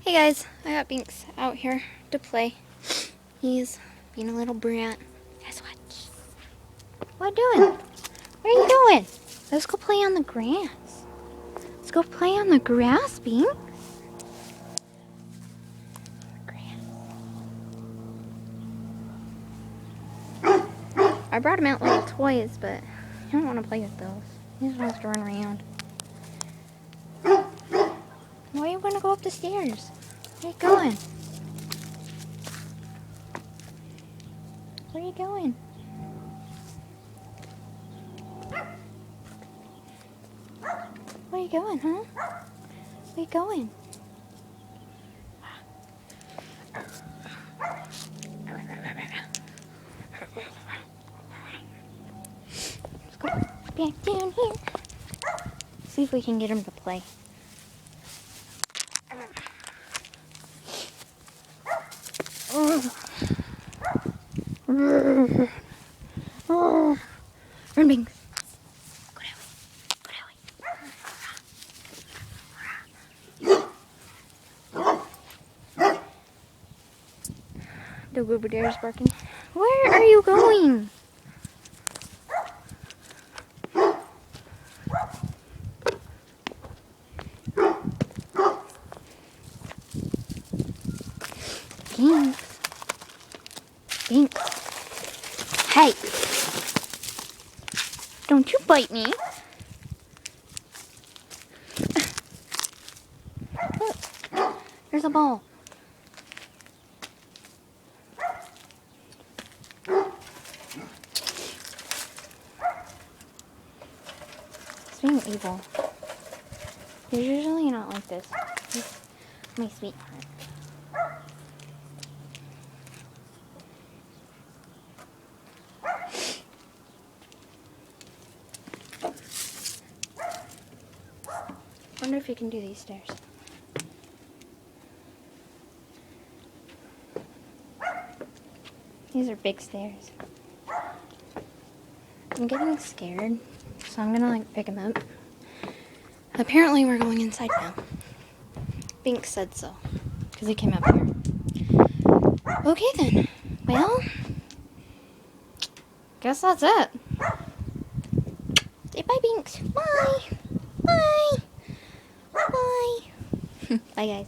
Hey guys, I got Binks out here to play. He's being a little brat. Guess what? What you doing? Where are you going? Let's go play on the grass. Let's go play on the grass, Binks. I brought him out little toys, but he don't want to play with those. He just wants to run around. Why are you going to go up the stairs? Where are you going? Where are you going? Where are you going, huh? Where are you going? Let's go back down here. See if we can get him to play. Run, Binks. Go that way. Go that way. The Goober Dare is barking. Where are you going? Binks. Binks. Hey. Don't you bite me. Look. There's a ball. He's being evil. He's usually not like this. He's my sweetheart. I wonder if you can do these stairs. These are big stairs. I'm getting scared, so I'm gonna pick him up. Apparently we're going inside now. Binks said so, because he came up here. Okay then, well, guess that's it. Say bye, Binks. Bye. Bye. Bye. Bye, guys.